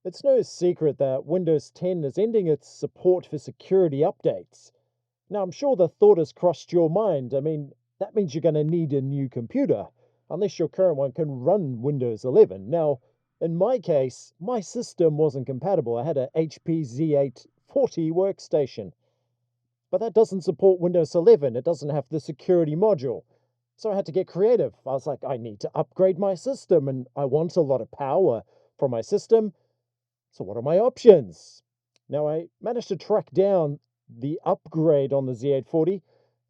It's no secret that Windows 10 is ending its support for security updates. Now, I'm sure the thought has crossed your mind. I mean, that means you're going to need a new computer, unless your current one can run Windows 11. Now, in my case, my system wasn't compatible. I had a HP Z840 workstation, but that doesn't support Windows 11. It doesn't have the security module. So I had to get creative. I was like, I need to upgrade my system, and I want a lot of power from my system. So what are my options? Now, I managed to track down the upgrade on the Z840.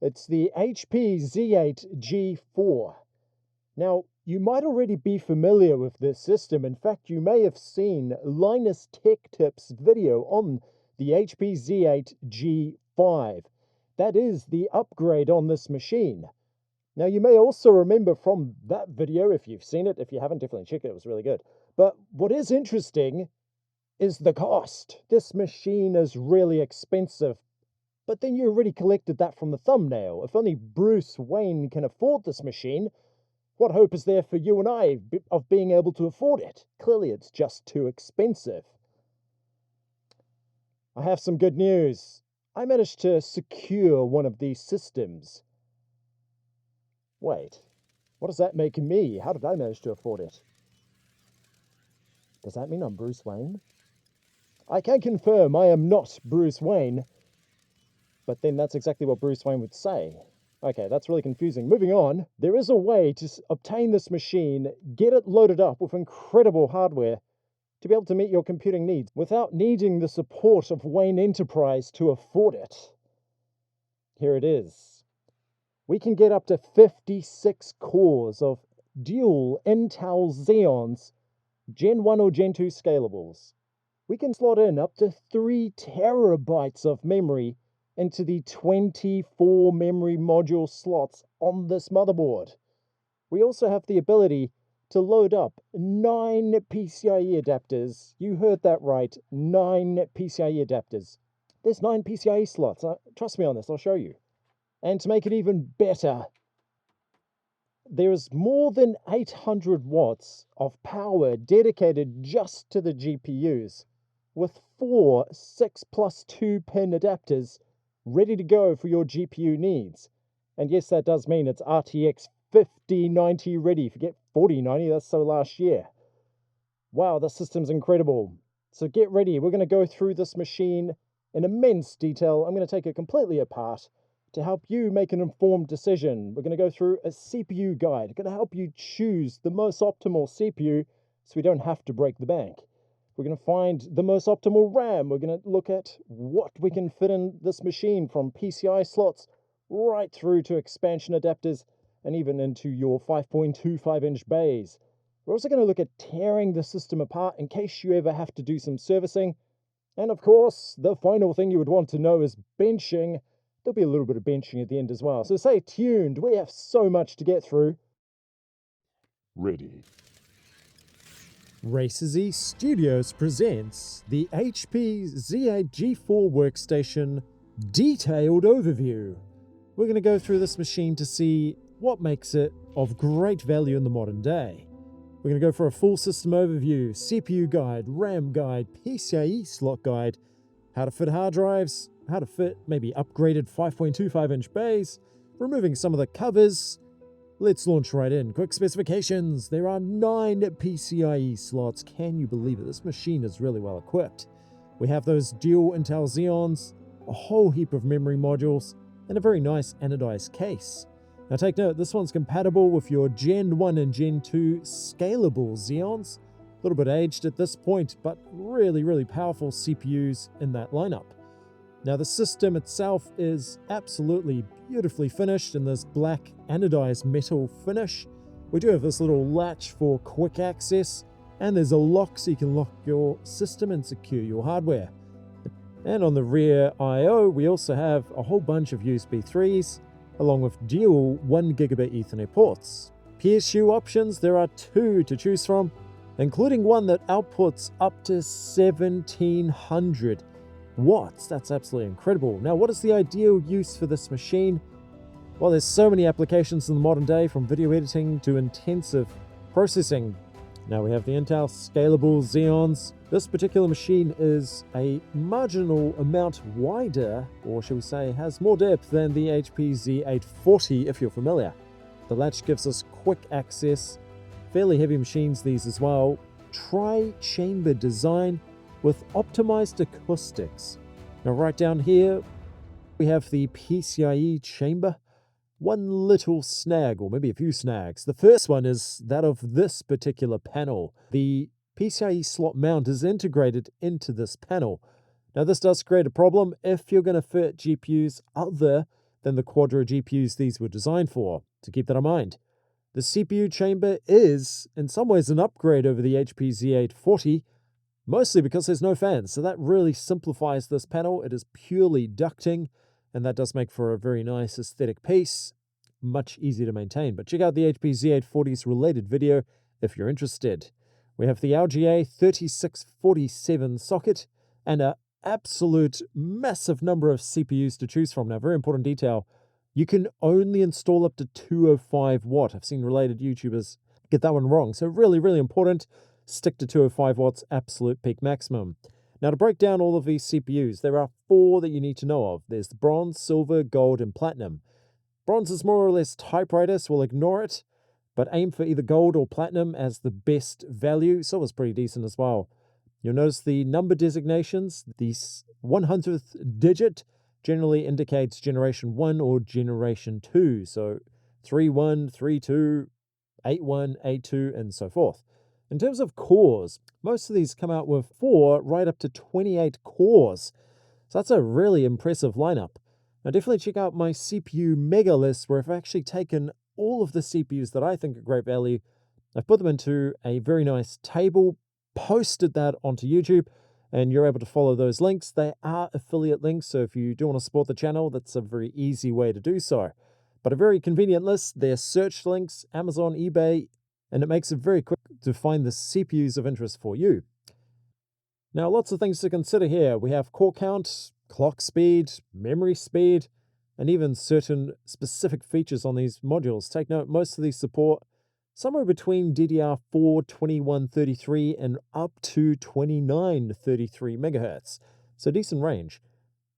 It's the HP Z8 G4. Now, you might already be familiar with this system. In fact, you may have seen Linus Tech Tips video on the HP Z8 G5. That is the upgrade on this machine. Now, you may also remember from that video, if you've seen it. If you haven't, definitely check it. It was really good. But what is interesting is the cost. This machine is really expensive, but then you already collected that from the thumbnail. If only Bruce Wayne can afford this machine, what hope is there for you and I of being able to afford it? Clearly, it's just too expensive. I have some good news. I managed to secure one of these systems. Wait, what does that make me? How did I manage to afford it? Does that mean I'm Bruce Wayne? I can confirm I am not Bruce Wayne, but then that's exactly what Bruce Wayne would say. Okay, that's really confusing. Moving on, there is a way to obtain this machine, get it loaded up with incredible hardware to be able to meet your computing needs without needing the support of Wayne Enterprise to afford it. Here it is. We can get up to 56 cores of dual Intel Xeons Gen 1 or Gen 2 Scalables. We can slot in up to 3 terabytes of memory into the 24 memory module slots on this motherboard. We also have the ability to load up 9 PCIe adapters. You heard that right, 9 PCIe adapters. There's 9 PCIe slots. Trust me on this, I'll show you. And to make it even better, there is more than 800 watts of power dedicated just to the GPUs, with 4 6+2 pin adapters ready to go for your GPU needs. And yes, that does mean it's RTX 5090 ready. Forget 4090, that's so last year. Wow, the system's incredible. So get ready, we're going to go through this machine in immense detail. I'm going to take it completely apart to help you make an informed decision. We're going to go through a CPU guide. Going to help you choose the most optimal CPU so we don't have to break the bank. We're going to find the most optimal RAM. We're going to look at what we can fit in this machine, from PCI slots right through to expansion adapters and even into your 5.25-inch bays. We're also going to look at tearing the system apart in case you ever have to do some servicing. And of course, the final thing you would want to know is benching. There'll be a little bit of benching at the end as well. So stay tuned. We have so much to get through. Ready. RACERRRZ Studios presents the HP Z8 G4 Workstation Detailed Overview. We're going to go through this machine to see what makes it of great value in the modern day. We're going to go for a full system overview, CPU guide, RAM guide, PCIe slot guide, how to fit hard drives, how to fit maybe upgraded 5.25-inch bays, removing some of the covers. Let's launch right in. Quick specifications. There are 9 PCIe slots. Can you believe it? This machine is really well equipped. We have those dual Intel Xeons, a whole heap of memory modules, and a very nice anodized case. Now take note, this one's compatible with your Gen 1 and Gen 2 Scalable Xeons. A little bit aged at this point, but really powerful CPUs in that lineup. Now the system itself is absolutely beautifully finished in this black anodized metal finish. We do have this little latch for quick access, and there's a lock so you can lock your system and secure your hardware. And on the rear I/O, we also have a whole bunch of USB 3s, along with dual 1GB Ethernet ports. PSU options, there are 2 to choose from, including one that outputs up to 1700 watts. That's absolutely incredible. Now, what is the ideal use for this machine? Well, there's so many applications in the modern day, from video editing to intensive processing. Now we have the Intel Scalable Xeons. This particular machine is a marginal amount wider, or shall we say has more depth than the HP Z840 if you're familiar. The latch gives us quick access, fairly heavy machines these as well, tri-chamber design with optimized acoustics. Now right down here we have the PCIe chamber. One little snag, or maybe a few snags. The first one is that of this particular panel. The PCIe slot mount is integrated into this panel. Now this does create a problem if you're going to fit GPUs other than the Quadro GPUs these were designed for, so keep that in mind. The CPU chamber is, in some ways, an upgrade over the HP Z840, mostly because there's no fans, so that really simplifies this panel. It is purely ducting, and that does make for a very nice aesthetic piece, much easier to maintain. But check out the HP Z840's related video if you're interested. We have the LGA 3647 socket and an absolute massive number of CPUs to choose from. Now, very important detail, you can only install up to 205 watt. I've seen related YouTubers get that one wrong. So really, really important, stick to 205 watts, absolute peak maximum. Now, to break down all of these CPUs, there are 4 that you need to know of. There's the bronze, silver, gold, and platinum. Bronze is more or less typewriter, so we'll ignore it, but aim for either gold or platinum as the best value. Silver's pretty decent as well. You'll notice the number designations. The 100th digit generally indicates generation 1 or generation 2. So 3.1, 3.2, 8.1, 8.2, and so forth. In terms of cores, most of these come out with 4 right up to 28 cores. So that's a really impressive lineup. Now definitely check out my CPU mega list where I've actually taken all of the CPUs that I think are great value. I've put them into a very nice table, posted that onto YouTube, and you're able to follow those links. They are affiliate links, so if you do want to support the channel, that's a very easy way to do so. But a very convenient list. They're search links, Amazon, eBay, and it makes it very quick to find the CPUs of interest for you. Now, lots of things to consider here. We have core count, clock speed, memory speed, and even certain specific features on these modules. Take note, most of these support somewhere between DDR4 2133 and up to 2933 megahertz. So decent range.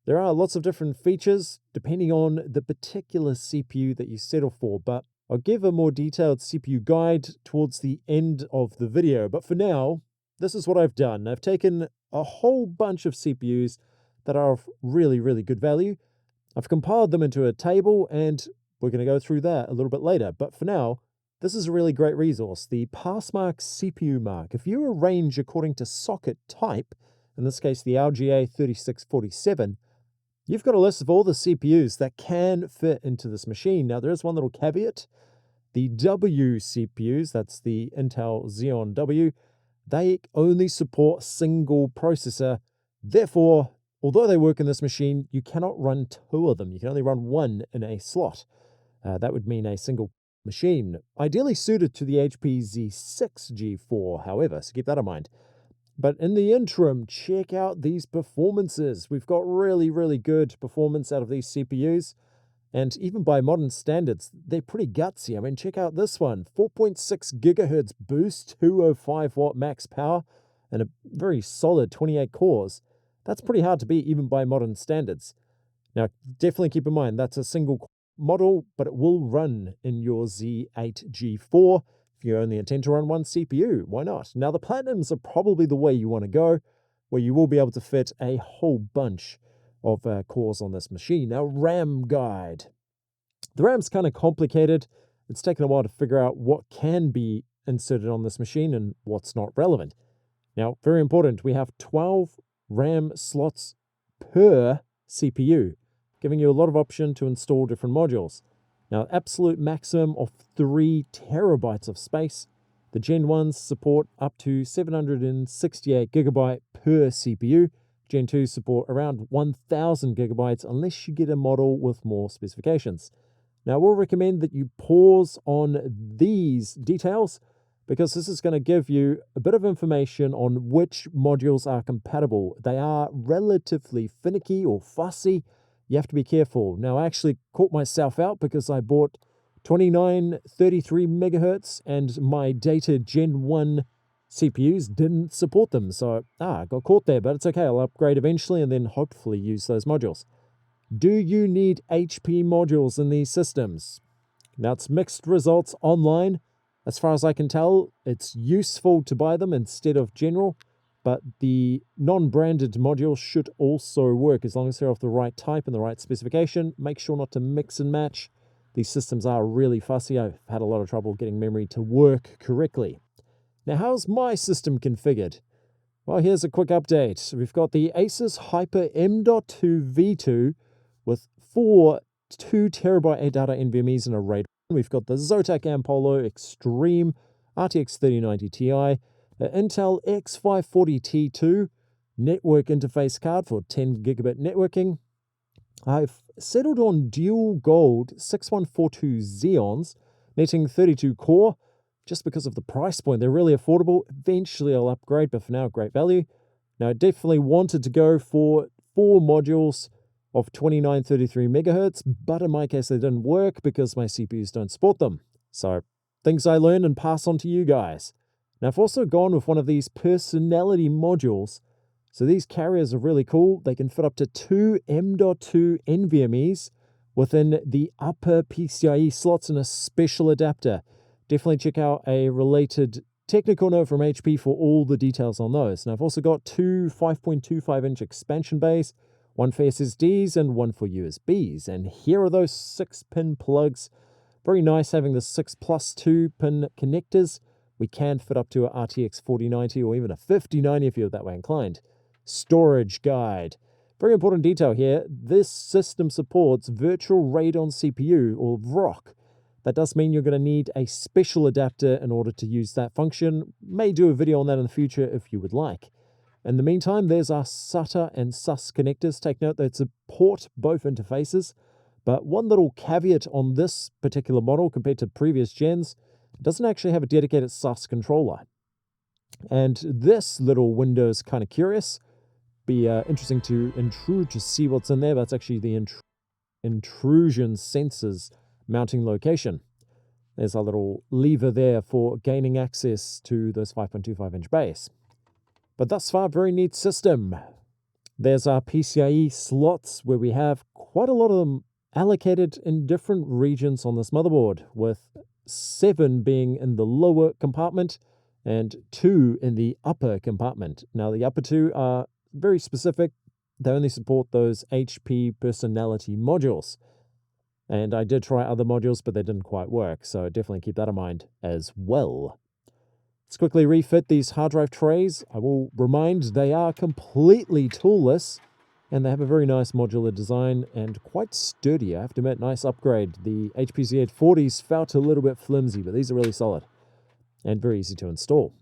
There are lots of different features depending on the particular CPU that you settle for, but I'll give a more detailed CPU guide towards the end of the video. But for now, this is what I've done. I've taken a whole bunch of CPUs that are of really, really good value. I've compiled them into a table, and we're going to go through that a little bit later. But for now, this is a really great resource, the Passmark CPU Mark. If you arrange according to socket type, in this case the LGA 3647, you've got a list of all the CPUs that can fit into this machine. Now, there is one little caveat. The W CPUs, that's the Intel Xeon W, they only support single processor. Therefore, although they work in this machine, you cannot run 2 of them. You can only run 1 in a slot. That would mean a single machine, ideally suited to the HP Z6 G4, however, so keep that in mind. But in the interim, check out these performances. We've got really, really good performance out of these CPUs. And even by modern standards, they're pretty gutsy. I mean, check out this one. 4.6 gigahertz boost, 205 watt max power, and a very solid 28 cores. That's pretty hard to beat even by modern standards. Now, definitely keep in mind, that's a single model, but it will run in your Z8 G4. If you only intend to run 1 CPU, why not? Now, the Platinums are probably the way you want to go, where you will be able to fit a whole bunch of cores on this machine. Now, RAM guide. The RAM's kind of complicated. It's taken a while to figure out what can be inserted on this machine and what's not relevant. Now, very important, we have 12 RAM slots per CPU, giving you a lot of option to install different modules. Now, absolute maximum of 3 terabytes of space. The Gen 1s support up to 768 gigabyte per CPU. Gen 2 support around 1000 gigabytes unless you get a model with more specifications. Now, we'll recommend that you pause on these details because this is going to give you a bit of information on which modules are compatible. They are relatively finicky or fussy. You have to be careful. Now, I actually caught myself out because I bought 2933 megahertz and my dated Gen 1 CPUs didn't support them, so I got caught there, but it's okay. I'll upgrade eventually and then hopefully use those modules. Do you need HP modules in these systems? Now, it's mixed results online. As far as I can tell, it's useful to buy them instead of general, but the non-branded modules should also work as long as they're of the right type and the right specification. Make sure not to mix and match. These systems are really fussy. I've had a lot of trouble getting memory to work correctly. Now, how's my system configured? Well, here's a quick update. We've got the Asus Hyper M.2 V2 with 4 2TB ADATA NVMe's and a RAID. We've got the Zotac Ampolo Extreme RTX 3090 Ti, the Intel X540 T2 network interface card for 10 gigabit networking. I've settled on dual gold 6142 Xeons, netting 32 core, just because of the price point. They're really affordable. Eventually I'll upgrade, but for now, great value. Now, I definitely wanted to go for 4 modules of 2933 megahertz, but in my case, they didn't work because my CPUs don't support them. So, things I learned and pass on to you guys. Now, I've also gone with one of these personality modules. So these carriers are really cool. They can fit up to 2 M.2 NVMe's within the upper PCIe slots in a special adapter. Definitely check out a related technical note from HP for all the details on those. Now, I've also got 2 5.25-inch expansion bays, one for SSDs and one for USBs. And here are those 6-pin plugs. Very nice having the 6 plus 2-pin connectors. We can fit up to a RTX 4090 or even a 5090 if you're that way inclined. Storage guide. Very important detail here. This system supports Virtual RAID on CPU, or VROC. That does mean you're going to need a special adapter in order to use that function. May do a video on that in the future if you would like. In the meantime, there's our SATA and SAS connectors. Take note that support both interfaces, but one little caveat on this particular model compared to previous gens, it doesn't actually have a dedicated SAS controller. And this little window is kind of curious. Be interesting to intrude to see what's in there. That's actually the intrusion sensors mounting location. There's a little lever there for gaining access to those 5.25-inch bays. But thus far, very neat system. There's our PCIe slots where we have quite a lot of them allocated in different regions on this motherboard, with 7 being in the lower compartment and 2 in the upper compartment. Now, the upper 2 are very specific. They only support those HP personality modules. And I did try other modules, but they didn't quite work, so definitely keep that in mind as well. Let's quickly refit these hard drive trays. I will remind they are completely toolless, and they have a very nice modular design and quite sturdy. I have to admit, nice upgrade. The HP Z840s felt a little bit flimsy, but these are really solid and very easy to install.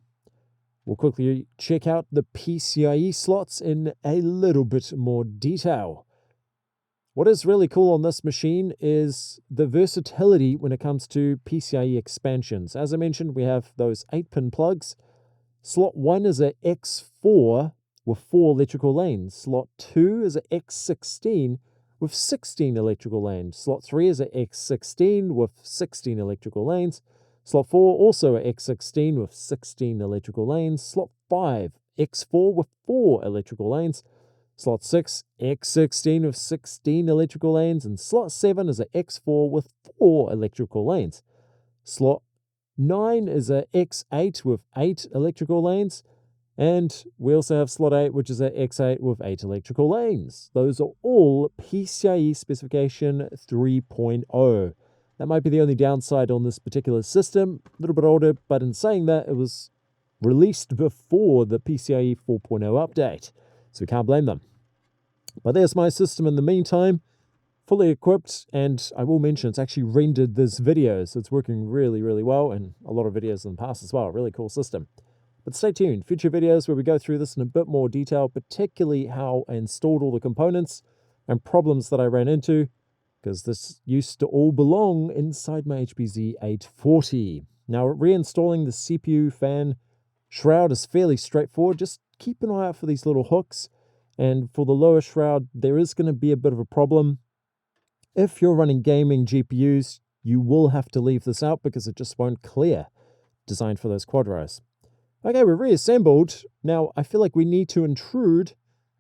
We'll quickly check out the PCIe slots in a little bit more detail. What is really cool on this machine is the versatility when it comes to PCIe expansions. As I mentioned, we have those 8-pin plugs. Slot 1 is a X4 with 4 electrical lanes. Slot 2 is a X16 with 16 electrical lanes. Slot 3 is a X16 with 16 electrical lanes. Slot 4 also a X16 with 16 electrical lanes. Slot 5, X4 with 4 electrical lanes. Slot 6, X16 with 16 electrical lanes, and slot 7 is a X4 with 4 electrical lanes. Slot 9 is a X8 with 8 electrical lanes, and we also have slot 8, which is a X8 with 8 electrical lanes. Those are all PCIe specification 3.0. That might be the only downside on this particular system, a little bit older, but in saying that, it was released before the PCIe 4.0 update. So we can't blame them. But there's my system in the meantime, fully equipped, and I will mention it's actually rendered this video, so it's working really, really well, and a lot of videos in the past as well. Really cool system. But stay tuned, future videos where we go through this in a bit more detail, particularly how I installed all the components and problems that I ran into, because this used to all belong inside my HP Z840. Now, reinstalling the CPU fan shroud is fairly straightforward. Just keep an eye out for these little hooks, and for the lower shroud there is going to be a bit of a problem. If you're running gaming GPUs, you will have to leave this out because it just won't clear, designed for those quad rows. Okay, we're reassembled. Now, I feel like we need to intrude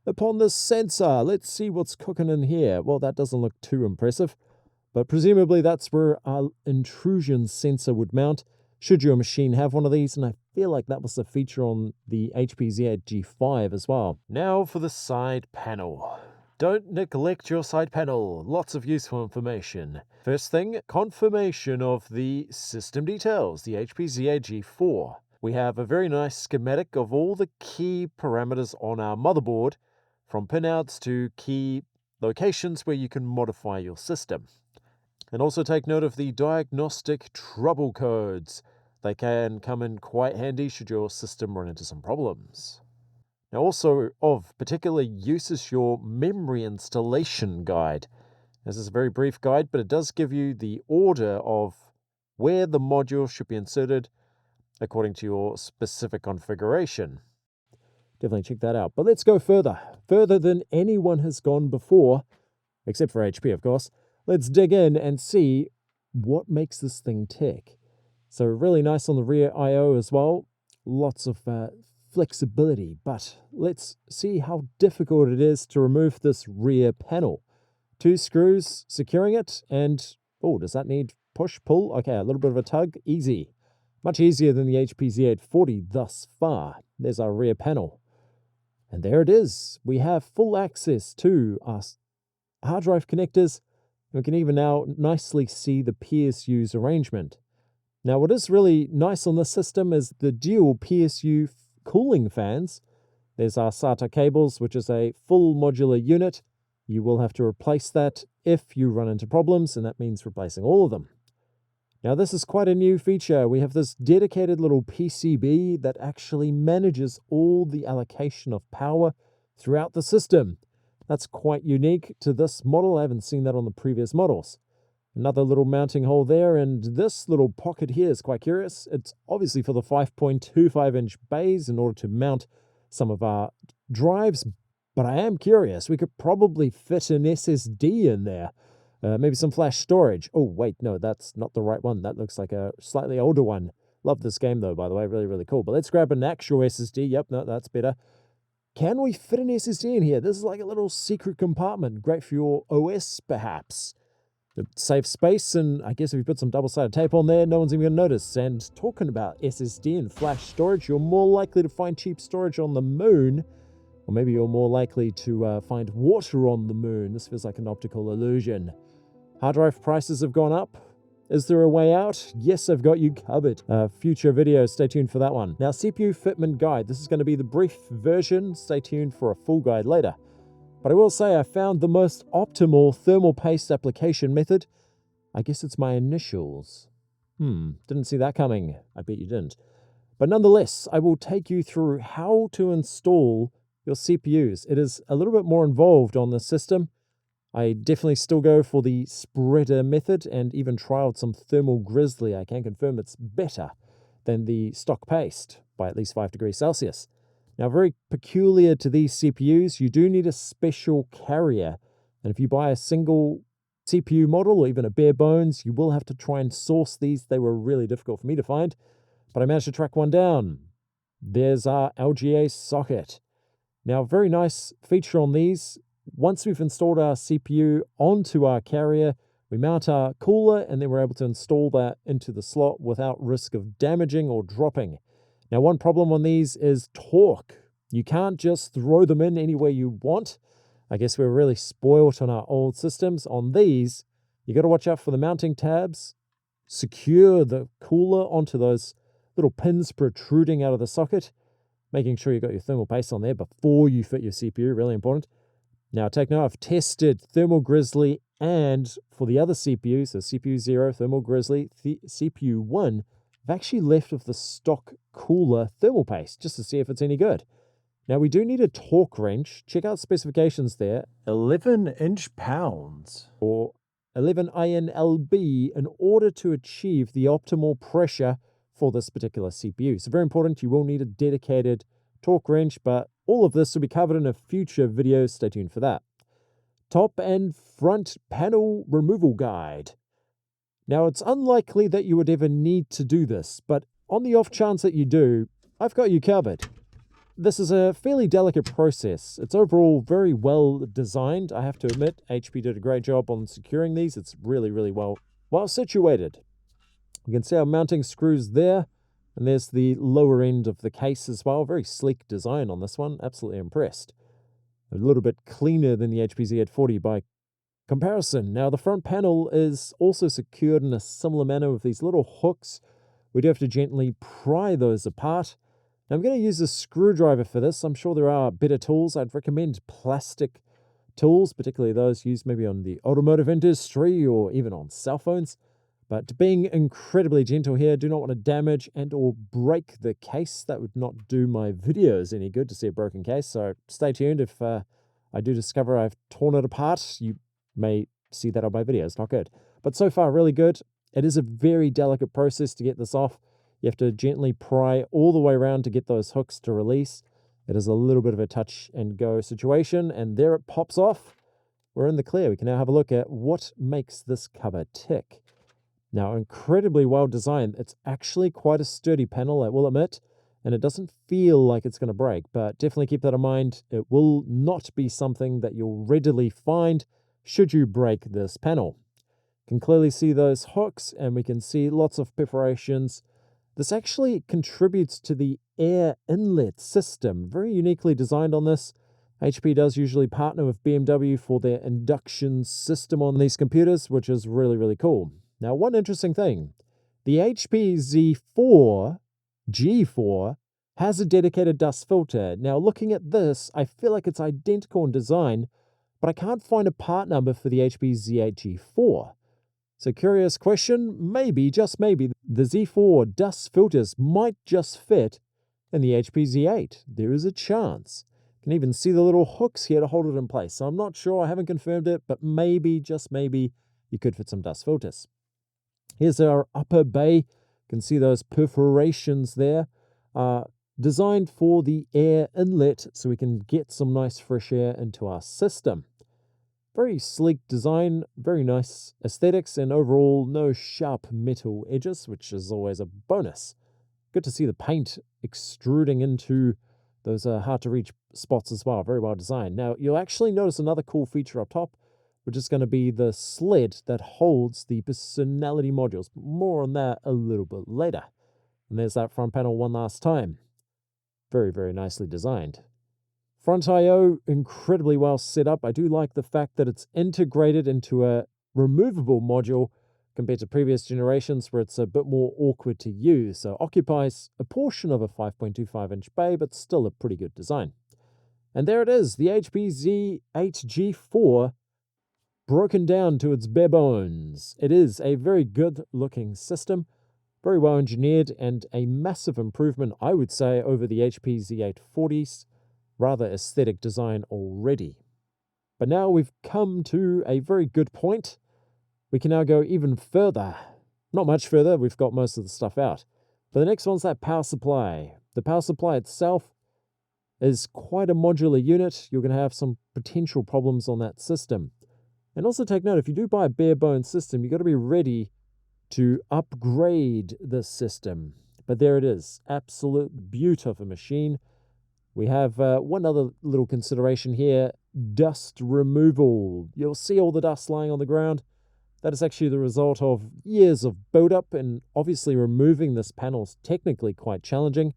upon this sensor. Let's see what's cooking in here. Well, that doesn't look too impressive, but presumably that's where our intrusion sensor would mount, should your machine have one of these, and I feel like that was a feature on the HP Z8 G5 as well. Now for the side panel. Don't neglect your side panel. Lots of useful information. First thing, confirmation of the system details, the HP Z8 G4. We have a very nice schematic of all the key parameters on our motherboard, from pinouts to key locations where you can modify your system. And also take note of the diagnostic trouble codes. They can come in quite handy should your system run into some problems. Now also of particular use is your memory installation guide. This is a very brief guide, but it does give you the order of where the module should be inserted according to your specific configuration. Definitely check that out. But let's go further than anyone has gone before, except for HP, of course. Let's dig in and see what makes this thing tick. So really nice on the rear I/O as well. Lots of flexibility, but let's see how difficult it is to remove this rear panel. 2 screws securing it, and oh, does that need push, pull? Okay, a little bit of a tug, easy. Much easier than the HP Z840 thus far. There's our rear panel. And there it is. We have full access to our hard drive connectors. We can even now nicely see the PSU's arrangement. Now, what is really nice on this system is the dual PSU cooling fans. There's our SATA Cables, which is a full modular unit. You will have to replace that if you run into problems, and that means replacing all of them. Now, this is quite a new feature. We have this dedicated little PCB that actually manages all the allocation of power throughout the system. That's quite unique to this model. I haven't seen that on the previous models. Another little mounting hole there, and this little pocket here is quite curious. It's obviously for the 5.25-inch bays in order to mount some of our drives, but I am curious. We could probably fit an SSD in there. Maybe some flash storage. Oh, wait, no, that's not the right one. That looks like a slightly older one. Love this game, though, by the way. Really, really cool. But let's grab an actual SSD. Yep, no, that's better. Can we fit an SSD in here? This is like a little secret compartment. Great for your OS, perhaps. It saves space, and I guess if you put some double-sided tape on there, no one's even going to notice. And talking about SSD and flash storage, you're more likely to find cheap storage on the moon, or maybe you're more likely to find water on the moon. This feels like an optical illusion. Hard drive prices have gone up. Is there a way out? Yes, I've got you covered. Future videos, stay tuned for that one. Now, CPU fitment guide. This is going to be the brief version. Stay tuned for a full guide later. But I will say I found the most optimal thermal paste application method. I guess it's my initials. Didn't see that coming. I bet you didn't. But nonetheless, I will take you through how to install your CPUs. It is a little bit more involved on this system. I definitely still go for the spreader method and even trialed some thermal grizzly. I can confirm it's better than the stock paste by at least 5 degrees Celsius. Now, very peculiar to these CPUs, you do need a special carrier. And if you buy a single CPU model or even a bare bones, you will have to try and source these. They were really difficult for me to find, but I managed to track one down. There's our LGA socket. Now, very nice feature on these. Once we've installed our CPU onto our carrier, we mount our cooler and then we're able to install that into the slot without risk of damaging or dropping. Now, one problem on these is torque. You can't just throw them in any way you want. I guess we're really spoiled on our old systems. On these, you got to watch out for the mounting tabs. Secure the cooler onto those little pins protruding out of the socket, making sure you got your thermal paste on there before you fit your CPU, really important. Now, take note, I've tested Thermal Grizzly, and for the other CPUs, so CPU 0, Thermal Grizzly, CPU 1, I've actually left with the stock cooler thermal paste just to see if it's any good. Now, we do need a torque wrench. Check out specifications there. 11 inch-pounds, or 11 INLB, in order to achieve the optimal pressure for this particular CPU. So very important, you will need a dedicated torque wrench, but all of this will be covered in a future video. Stay tuned for that. Top and front panel removal guide. Now, it's unlikely that you would ever need to do this, but on the off chance that you do, I've got you covered. This is a fairly delicate process. It's overall very well designed. I have to admit, HP did a great job on securing these. It's really, really well situated. You can see our mounting screws there, and there's the lower end of the case as well. Very sleek design on this one. Absolutely impressed. A little bit cleaner than the HP Z840 by comparison. Now, the front panel is also secured in a similar manner with these little hooks. We do have to gently pry those apart. Now, I'm going to use a screwdriver for this. I'm sure there are better tools. I'd recommend plastic tools, particularly those used maybe on the automotive industry or even on cell phones. But being incredibly gentle here, do not want to damage and or break the case. That would not do my videos any good to see a broken case. So stay tuned. If I do discover I've torn it apart, you may see that on my videos. Not good. But so far, really good. It is a very delicate process to get this off. You have to gently pry all the way around to get those hooks to release. It is a little bit of a touch and go situation, and there it pops off. We're in the clear. We can now have a look at what makes this cover tick. Now, incredibly well designed. It's actually quite a sturdy panel, I will admit, and it doesn't feel like it's going to break, but definitely keep that in mind. It will not be something that you'll readily find should you break this panel. You can clearly see those hooks, and we can see lots of perforations. This actually contributes to the air inlet system. Very uniquely designed on this. HP does usually partner with BMW for their induction system on these computers, which is really, really cool. Now, one interesting thing, the HP Z8 G4 has a dedicated dust filter. Now, looking at this, I feel like it's identical in design, but I can't find a part number for the HP Z8 G4. So, curious question, maybe, just maybe, the Z4 dust filters might just fit in the HP Z8. There is a chance. You can even see the little hooks here to hold it in place. So I'm not sure, I haven't confirmed it, but maybe, just maybe, you could fit some dust filters. Here's our upper bay. You can see those perforations there. Designed for the air inlet so we can get some nice fresh air into our system. Very sleek design, very nice aesthetics, and overall no sharp metal edges, which is always a bonus. Good to see the paint extruding into those hard-to-reach spots as well. Very well designed. Now, you'll actually notice another cool feature up top, which is going to be the sled that holds the personality modules. More on that a little bit later. And there's that front panel one last time. Very, very nicely designed. Front I/O, incredibly well set up. I do like the fact that it's integrated into a removable module compared to previous generations where it's a bit more awkward to use. So occupies a portion of a 5.25-inch bay, but still a pretty good design. And there it is, the HP Z8 G4 broken down to its bare bones. It is a very good looking system, very well engineered, and a massive improvement, I would say, over the HP Z840's rather aesthetic design already. But now we've come to a very good point. We can now go even further. Not much further, we've got most of the stuff out. But the next one's that power supply. The power supply itself is quite a modular unit. You're going to have some potential problems on that system. And also take note, if you do buy a bare bones system, you've got to be ready to upgrade the system. But there it is, absolute beaut of a machine. We have one other little consideration here, dust removal. You'll see all the dust lying on the ground. That is actually the result of years of build-up, and obviously removing this panel is technically quite challenging.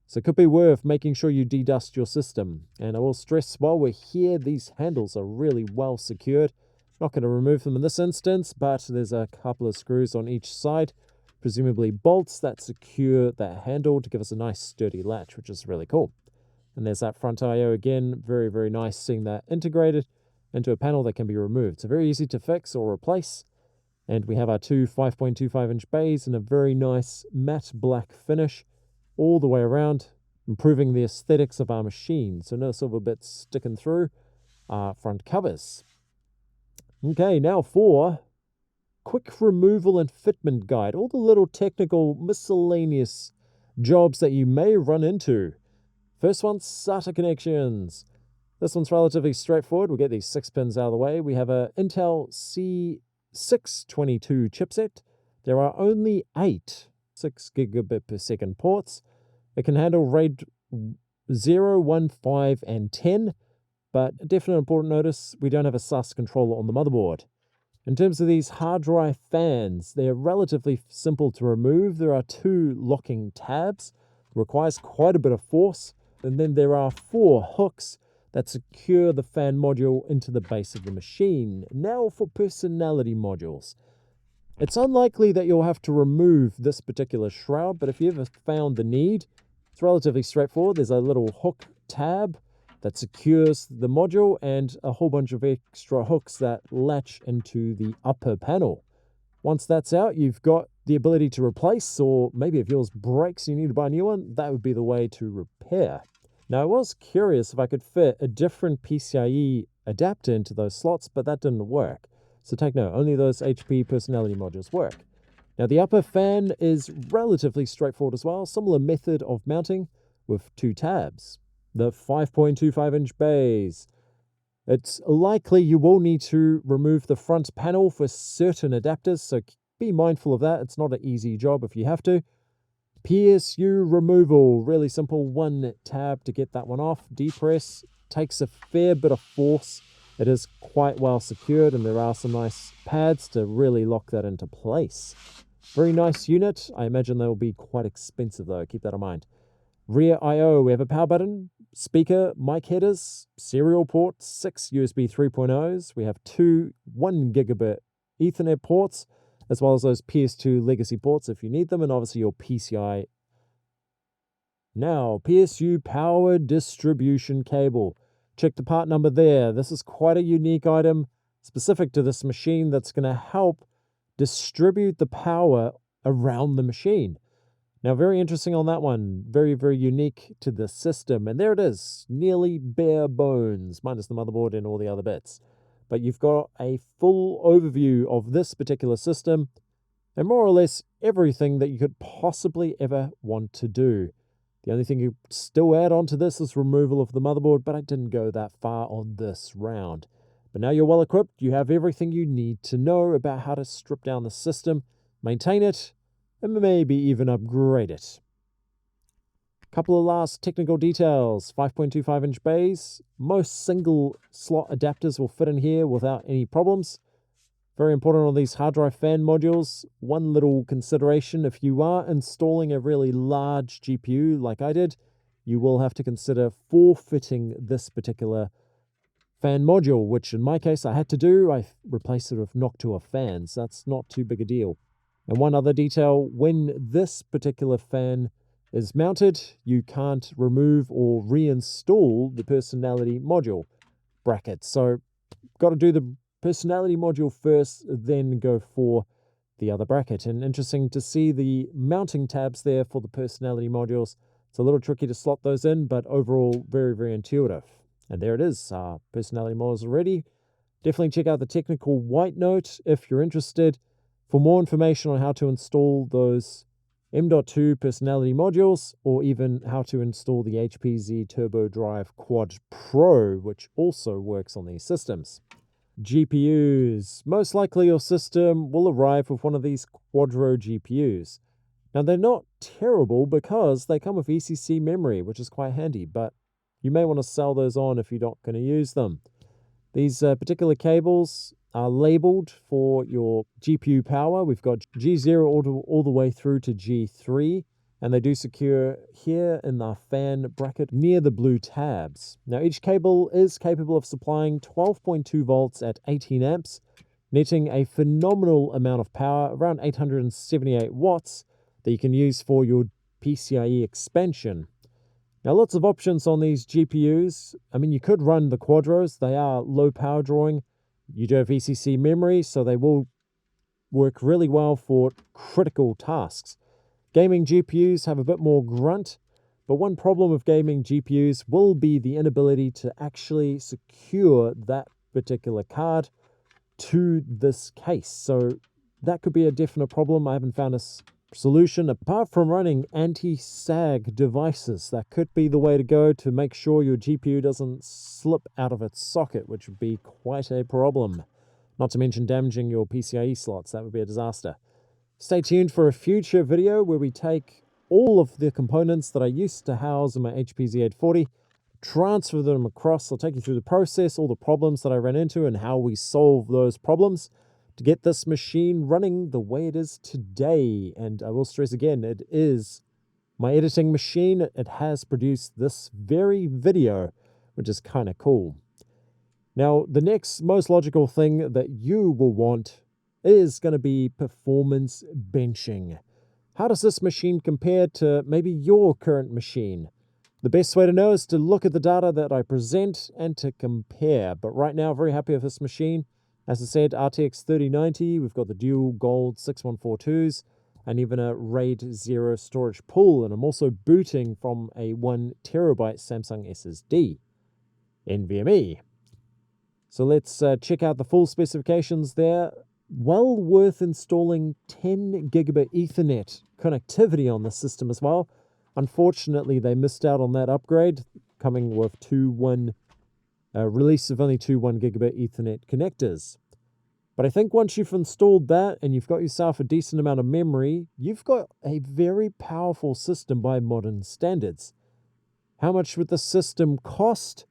So it could be worth making sure you de-dust your system. And I will stress, while we're here, these handles are really well secured. Not going to remove them in this instance, but there's a couple of screws on each side, presumably bolts that secure that handle to give us a nice sturdy latch, which is really cool. And there's that front I/O again, very, very nice seeing that integrated into a panel that can be removed. So very easy to fix or replace. And we have our two 5.25-inch bays in a very nice matte black finish all the way around, improving the aesthetics of our machine. So no silver bits sticking through our front covers. Okay, now for quick removal and fitment guide. All the little technical miscellaneous jobs that you may run into. First one, SATA connections. This one's relatively straightforward. We'll get these 6 pins out of the way. We have a Intel C622 chipset. There are only 8 6 gigabit per second ports. It can handle RAID 0, 1, 5, and 10, but a definite important notice, we don't have a SAS controller on the motherboard. In terms of these hard drive fans, they're relatively simple to remove. There are 2 locking tabs, requires quite a bit of force, and then there are 4 hooks that secure the fan module into the base of the machine. Now for personality modules. It's unlikely that you'll have to remove this particular shroud, but if you ever found the need, it's relatively straightforward. There's a little hook tab that secures the module and a whole bunch of extra hooks that latch into the upper panel. Once that's out, you've got the ability to replace, or maybe if yours breaks, you need to buy a new one, that would be the way to repair. Now, I was curious if I could fit a different PCIe adapter into those slots, but that didn't work. So take note, only those HP personality modules work. Now, the upper fan is relatively straightforward as well. Similar method of mounting with 2 tabs. The 5.25-inch bays. It's likely you will need to remove the front panel for certain adapters, so be mindful of that. It's not an easy job if you have to. PSU Removal, really simple, 1 tab to get that one off. Depress, takes a fair bit of force. It is quite well secured, and there are some nice pads to really lock that into place. Very nice unit. I imagine they'll be quite expensive though, keep that in mind. Rear I/O, we have a power button, speaker, mic headers, serial ports, 6 USB 3.0s. We have 2 1 gigabit Ethernet ports, as well as those PS2 legacy ports if you need them, and obviously your PCI. Now, PSU power distribution cable. Check the part number there. This is quite a unique item specific to this machine that's going to help distribute the power around the machine. Now, very interesting on that one. Very, very unique to the system. And there it is, nearly bare bones, minus the motherboard and all the other bits. But you've got a full overview of this particular system and more or less everything that you could possibly ever want to do. The only thing you still add on to this is removal of the motherboard, but I didn't go that far on this round. But now you're well equipped. You have everything you need to know about how to strip down the system, maintain it, and maybe even upgrade it. Couple of last technical details. 5.25-inch bays. Most single slot adapters will fit in here without any problems. Very important on these hard drive fan modules. One little consideration, if you are installing a really large GPU like I did, you will have to consider forfeiting this particular fan module, which in my case I had to do. I replaced it with Noctua fans. That's not too big a deal. And one other detail, when this particular fan is mounted, you can't remove or reinstall the personality module bracket. So got to do the personality module first, then go for the other bracket. And interesting to see the mounting tabs there for the personality modules. It's a little tricky to slot those in, but overall very, very intuitive. And there it is, personality modules ready. Definitely check out the technical white note if you're interested. For more information on how to install those M.2 personality modules, or even how to install the HP Z Turbo Drive Quad Pro, which also works on these systems. GPUs. Most likely your system will arrive with one of these Quadro GPUs. Now they're not terrible because they come with ECC memory, which is quite handy, but you may want to sell those on if you're not going to use them. These particular cables are labeled for your GPU power. We've got G0 all the way through to G3, and they do secure here in the fan bracket near the blue tabs. Now each cable is capable of supplying 12.2 volts at 18 amps, netting a phenomenal amount of power, around 878 watts, that you can use for your PCIe expansion. Now lots of options on these GPUs. I mean, you could run the Quadros. They are low power drawing. You do have ECC memory, so they will work really well for critical tasks. Gaming GPUs have a bit more grunt, but one problem with gaming GPUs will be the inability to actually secure that particular card to this case. So that could be a definite problem. I haven't found a solution apart from running anti-sag devices. That could be the way to go to make sure your GPU doesn't slip out of its socket, which would be quite a problem. Not to mention damaging your PCIe slots. That would be a disaster. Stay tuned for a future video where we take all of the components that I used to house in my HP Z840, transfer them across. I'll take you through the process, all the problems that I ran into, and how we solve those problems to get this machine running the way it is today. And I will stress again, it is my editing machine. It has produced this very video, which is kind of cool. Now, the next most logical thing that you will want is going to be performance benching. How does this machine compare to maybe your current machine? The best way to know is to look at the data that I present and to compare. But right now, very happy with this machine. As I said, RTX 3090, we've got the dual gold 6142s, and even a RAID 0 storage pool. And I'm also booting from a 1 terabyte Samsung SSD, NVMe. So let's check out the full specifications there. Well worth installing 10 gigabit Ethernet connectivity on the system as well. Unfortunately, they missed out on that upgrade, coming with release of only two 1 gigabit Ethernet connectors. But I think once you've installed that and you've got yourself a decent amount of memory, you've got a very powerful system by modern standards. How much would the system cost?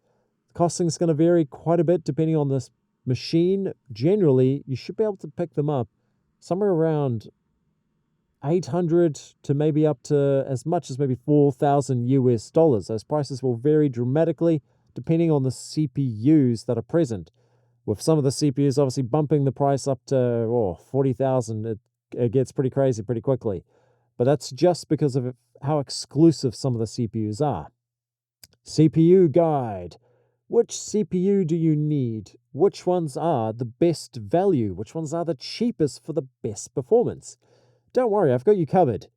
The costing is going to vary quite a bit depending on this machine. Generally, you should be able to pick them up somewhere around 800 to maybe up to as much as maybe 4,000 US dollars. Those prices will vary dramatically depending on the CPUs that are present. With some of the CPUs obviously bumping the price up to 40,000, it gets pretty crazy pretty quickly. But that's just because of how exclusive some of the CPUs are. CPU guide. Which CPU do you need? Which ones are the best value? Which ones are the cheapest for the best performance? Don't worry, I've got you covered.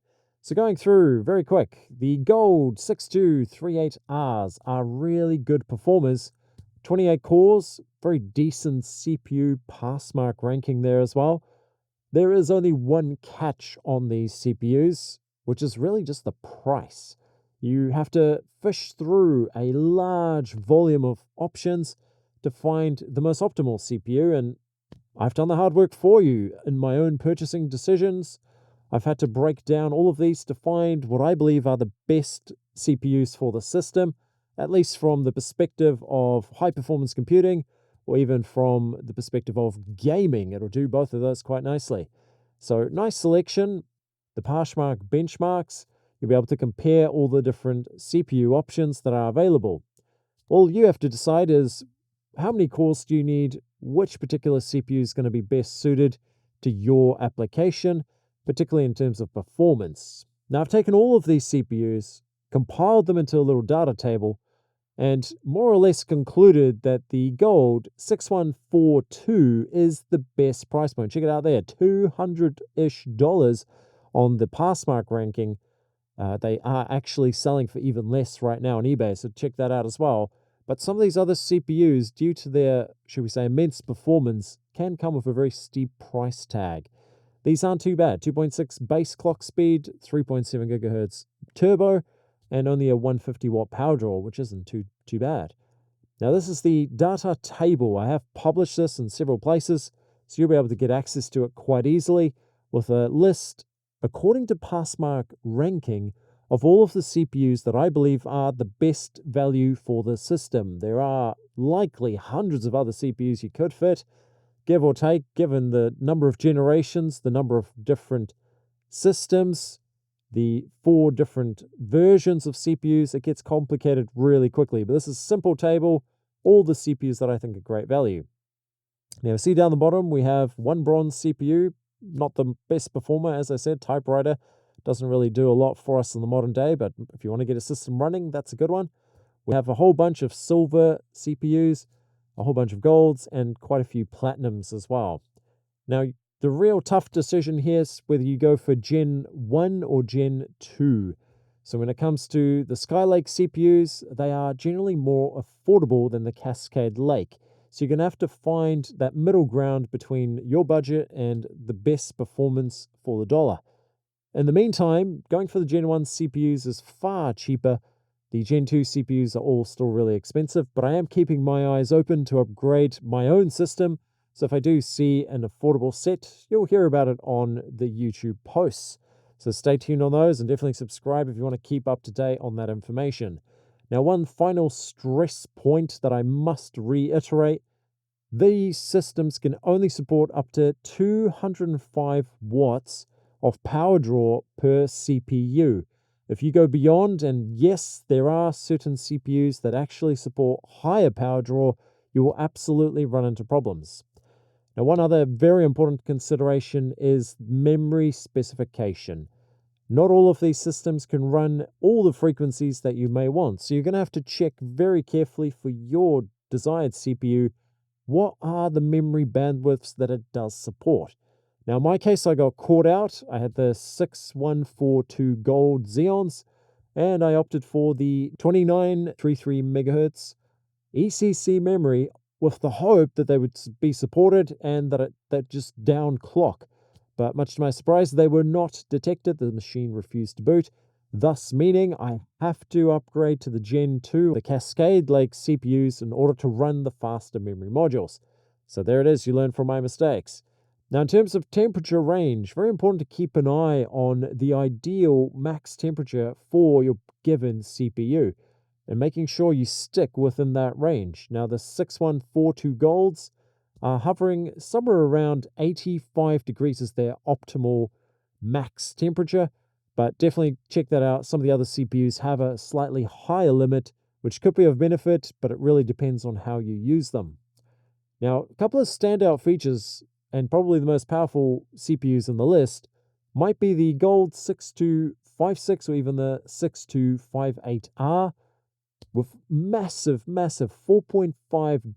So going through very quick, the gold 6238Rs are really good performers. 28 cores, very decent CPU pass mark ranking there as well. There is only one catch on these CPUs, which is really just the price. You have to fish through a large volume of options to find the most optimal CPU, and I've done the hard work for you in my own purchasing decisions. I've had to break down all of these to find what I believe are the best CPUs for the system, at least from the perspective of high-performance computing, or even from the perspective of gaming. It'll do both of those quite nicely. So, nice selection. The Poshmark benchmarks. You'll be able to compare all the different CPU options that are available. All you have to decide is how many cores do you need, which particular CPU is going to be best suited to your application, particularly in terms of performance. Now, I've taken all of these CPUs, compiled them into a little data table, and more or less concluded that the gold 6142 is the best price point. Check it out there, $200-ish on the Passmark ranking. They are actually selling for even less right now on eBay, so check that out as well. But some of these other CPUs, due to their, should we say, immense performance, can come with a very steep price tag. These aren't too bad. 2.6 base clock speed, 3.7 gigahertz turbo, and only a 150 watt power draw, which isn't too bad. Now, this is the data table. I have published this in several places, so you'll be able to get access to it quite easily with a list, according to Passmark ranking, of all of the CPUs that I believe are the best value for the system. There are likely hundreds of other CPUs you could fit, give or take, given the number of generations, the number of different systems, the 4 different versions of CPUs. It gets complicated really quickly, but this is a simple table, all the CPUs that I think are great value. Now, see down the bottom, we have one bronze CPU, not the best performer, as I said, typewriter. Doesn't really do a lot for us in the modern day, but if you want to get a system running, that's a good one. We have a whole bunch of silver CPUs, a whole bunch of golds, and quite a few platinums as well. Now, the real tough decision here is whether you go for Gen 1 or Gen 2. So when it comes to the Skylake CPUs, they are generally more affordable than the Cascade Lake. So you're going to have to find that middle ground between your budget and the best performance for the dollar. In the meantime, going for the Gen 1 CPUs is far cheaper. The Gen 2 CPUs are all still really expensive, but I am keeping my eyes open to upgrade my own system. So if I do see an affordable set, you'll hear about it on the YouTube posts. So stay tuned on those and definitely subscribe if you want to keep up to date on that information. Now, one final stress point that I must reiterate: these systems can only support up to 205 watts of power draw per CPU. If you go beyond, and yes, there are certain CPUs that actually support higher power draw, you will absolutely run into problems. Now, one other very important consideration is memory specification. Not all of these systems can run all the frequencies that you may want, so you're going to have to check very carefully for your desired CPU what are the memory bandwidths that it does support. Now, in my case, I got caught out. I had the 6142 Gold Xeons, and I opted for the 2933 megahertz ECC memory with the hope that they would be supported and that just down clock. But much to my surprise, they were not detected. The machine refused to boot, thus meaning I have to upgrade to the Gen 2, the Cascade Lake CPUs, in order to run the faster memory modules. So there it is, you learn from my mistakes. Now, in terms of temperature range, very important to keep an eye on the ideal max temperature for your given CPU and making sure you stick within that range. Now, the 6142 Golds are hovering somewhere around 85 degrees as their optimal max temperature, but definitely check that out. Some of the other CPUs have a slightly higher limit, which could be of benefit, but it really depends on how you use them. Now, a couple of standout features, and probably the most powerful CPUs in the list, might be the Gold 6256 or even the 6258R, with massive 4.5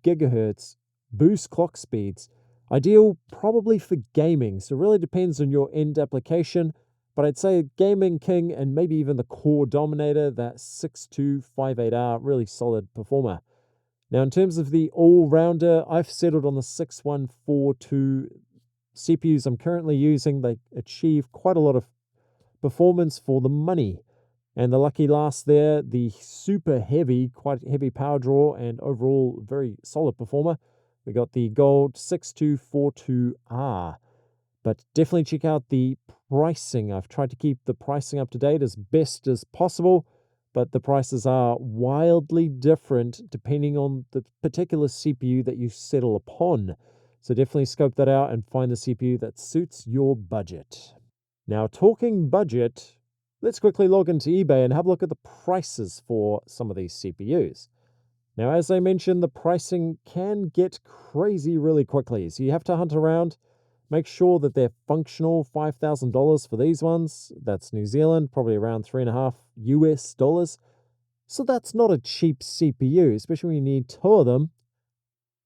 gigahertz boost clock speeds, ideal probably for gaming. So it really depends on your end application, but I'd say Gaming King and maybe even the Core Dominator, that 6258R, really solid performer. Now, in terms of the all-rounder, I've settled on the 6142 CPUs I'm currently using. They achieve quite a lot of performance for the money. And the lucky last there, the super heavy, quite heavy power draw and overall very solid performer. We got the Gold 6242R. But definitely check out the pricing. I've tried to keep the pricing up to date as best as possible, but the prices are wildly different depending on the particular CPU that you settle upon. So definitely scope that out and find the CPU that suits your budget. Now, talking budget, let's quickly log into eBay and have a look at the prices for some of these CPUs. Now, as I mentioned, the pricing can get crazy really quickly, so you have to hunt around. Make sure that they're functional. $5,000 for these ones. That's New Zealand, probably around $3.5 US. So that's not a cheap CPU, especially when you need two of them.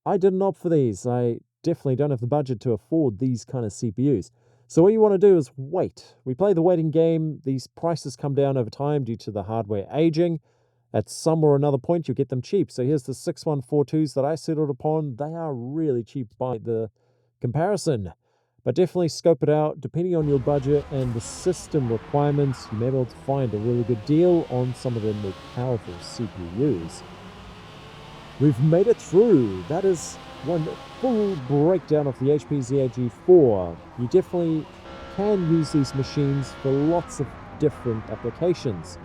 I didn't opt for these. I definitely don't have the budget to afford these kind of CPUs. So what you want to do is wait. We play the waiting game. These prices come down over time due to the hardware aging. At some or another point, you'll get them cheap. So here's the 6142s that I settled upon. They are really cheap by the comparison. But definitely scope it out. Depending on your budget and the system requirements, you may be able to find a really good deal on some of the more powerful CPUs. We've made it through. That is one full breakdown of the HP Z8 G4. You definitely can use these machines for lots of different applications.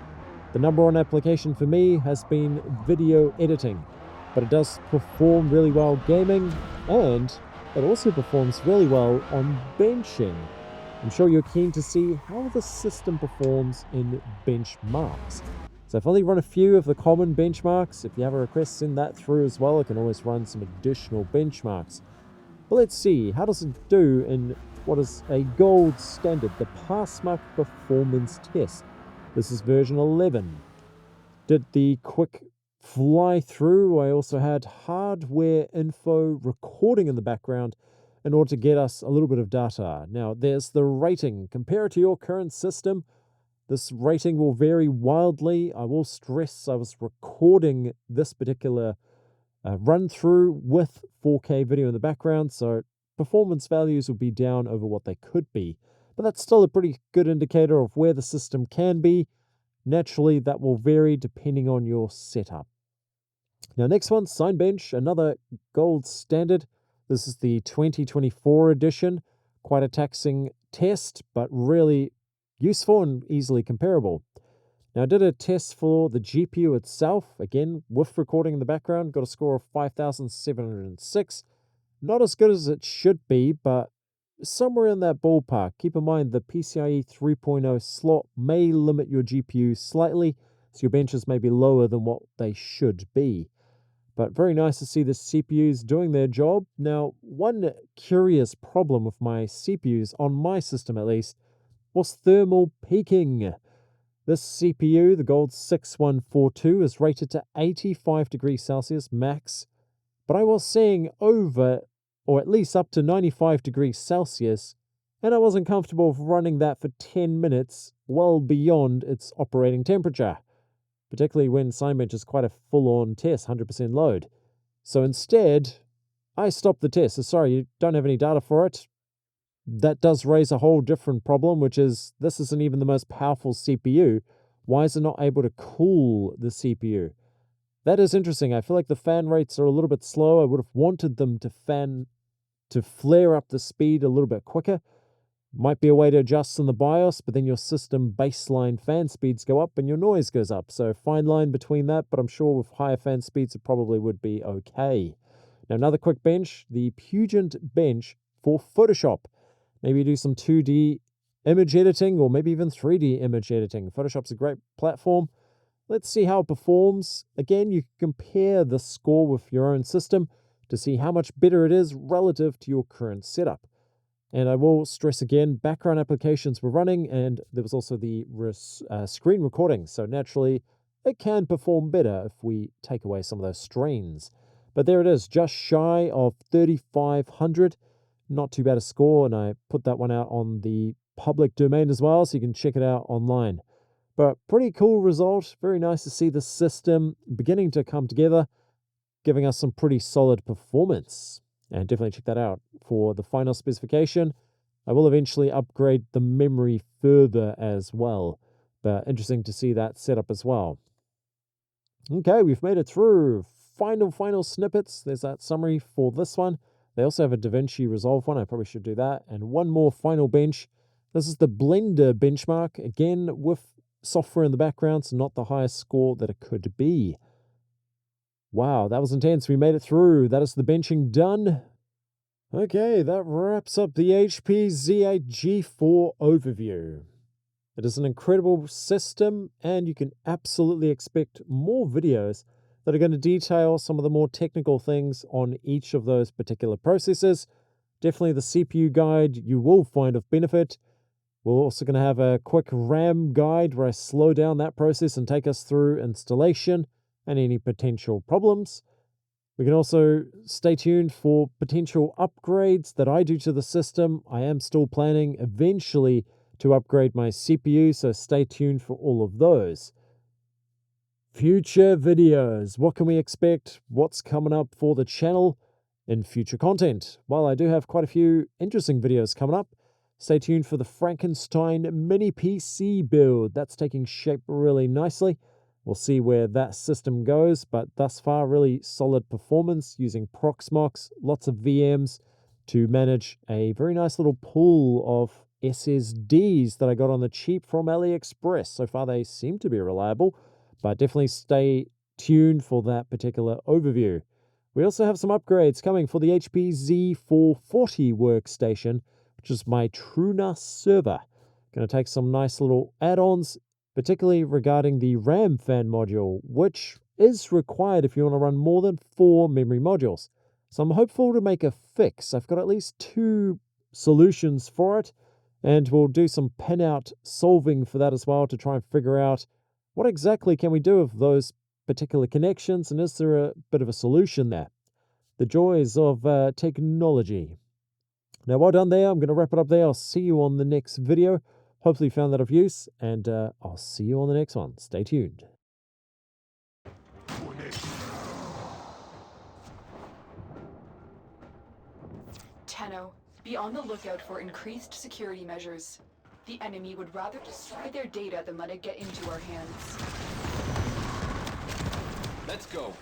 The number one application for me has been video editing, but it does perform really well gaming, and it also performs really well on benching. I'm sure you're keen to see how the system performs in benchmarks. So I've only run a few of the common benchmarks. If you have a request, send that through as well. I can always run some additional benchmarks. But let's see, how does it do in what is a gold standard, the Passmark Performance Test. This is version 11. Did the quick fly through. I also had hardware info recording in the background in order to get us a little bit of data. Now, there's the rating. Compare it to your current system. This rating will vary wildly. I will stress I was recording this particular run through with 4K video in the background, so performance values will be down over what they could be. But that's still a pretty good indicator of where the system can be. Naturally, that will vary depending on your setup. Now, next one, Signbench, another gold standard. This is the 2024 edition. Quite a taxing test, but really useful and easily comparable. Now, I did a test for the GPU itself, again, with recording in the background, got a score of 5,706. Not as good as it should be, but somewhere in that ballpark. Keep in mind the PCIe 3.0 slot may limit your GPU slightly, so your benches may be lower than what they should be. But very nice to see the CPUs doing their job. Now, one curious problem with my CPUs, on my system at least, was thermal peaking. This CPU, the Gold 6142, is rated to 85 degrees Celsius max, but I was seeing over, or at least up to 95 degrees Celsius, and I wasn't comfortable with running that for 10 minutes, well beyond its operating temperature, particularly when Signbench is quite a full-on test, 100% load. So instead, I stopped the test. So sorry, you don't have any data for it. That does raise a whole different problem, which is this isn't even the most powerful CPU. Why is it not able to cool the CPU? That is interesting. I feel like the fan rates are a little bit slow. I would have wanted them to flare up the speed a little bit quicker. Might be a way to adjust in the BIOS, but then your system baseline fan speeds go up and your noise goes up. So fine line between that, but I'm sure with higher fan speeds it probably would be okay. Now another quick bench, the Puget bench for Photoshop. Maybe do some 2D image editing or maybe even 3D image editing. Photoshop's a great platform. Let's see how it performs. Again, you can compare the score with your own system to see how much better it is relative to your current setup. And I will stress again, background applications were running and there was also the screen recording. So naturally, it can perform better if we take away some of those strains. But there it is, just shy of 3,500. Not too bad a score, and I put that one out on the public domain as well, so you can check it out online. But pretty cool result. Very nice to see the system beginning to come together, giving us some pretty solid performance. And definitely check that out for the final specification. I will eventually upgrade the memory further as well. But interesting to see that setup as well. Okay, we've made it through. Final snippets. There's that summary for this one. They also have a DaVinci Resolve one. I probably should do that. And one more final bench. This is the Blender benchmark. Again, with software in the background, so not the highest score that it could be. Wow, that was intense. We made it through. That is the benching done. Okay, that wraps up the HP Z8 G4 overview. It is an incredible system, and you can absolutely expect more videos that are going to detail some of the more technical things on each of those particular processors. Definitely the CPU guide you will find of benefit. We're also going to have a quick RAM guide where I slow down that process and take us through installation and any potential problems. We can also stay tuned for potential upgrades that I do to the system. I am still planning eventually to upgrade my CPU, so stay tuned for all of those. Future videos. What can we expect? What's coming up for the channel in future content? Well, I do have quite a few interesting videos coming up. Stay tuned for the Frankenstein mini PC build. That's taking shape really nicely. We'll see where that system goes, but thus far, really solid performance using Proxmox, lots of VMs to manage a very nice little pool of SSDs that I got on the cheap from AliExpress. So far, they seem to be reliable, but definitely stay tuned for that particular overview. We also have some upgrades coming for the HP Z840 workstation, which is my TrueNAS server. Going to take some nice little add-ons, particularly regarding the RAM fan module, which is required if you want to run more than 4 memory modules. So I'm hopeful to make a fix. I've got at least 2 solutions for it, and we'll do some pinout solving for that as well to try and figure out what exactly can we do with those particular connections, and is there a bit of a solution there? The joys of technology. Now, well done there. I'm going to wrap it up there. I'll see you on the next video. Hopefully you found that of use, and I'll see you on the next one. Stay tuned. Tenno, be on the lookout for increased security measures. The enemy would rather destroy their data than let it get into our hands. Let's go.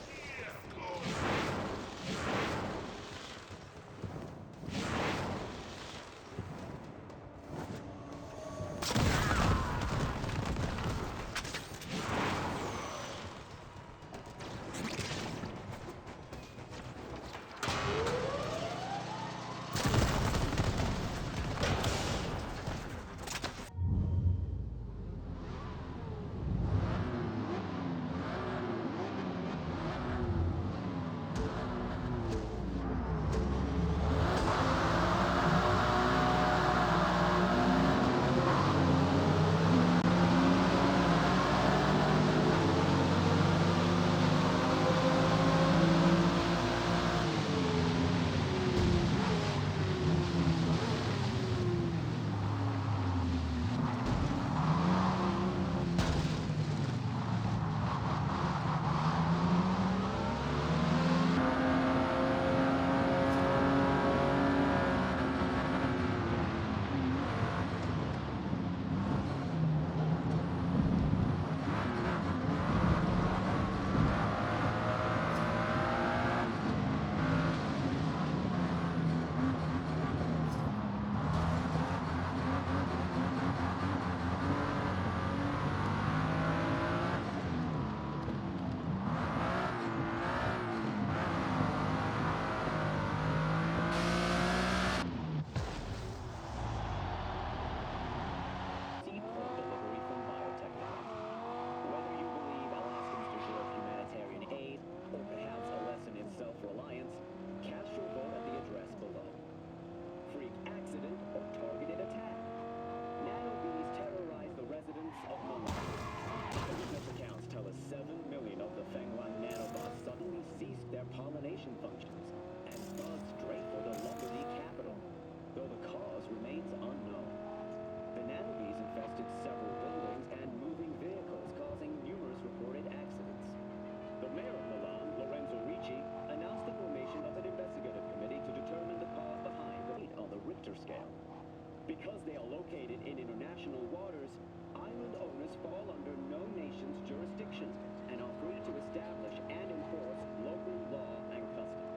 Because they are located in international waters, island owners fall under no nation's jurisdiction and are free to establish and enforce local law and custom.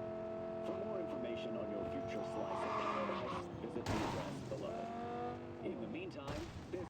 For more information on your future slice of paradise, visit the address below. In the meantime, this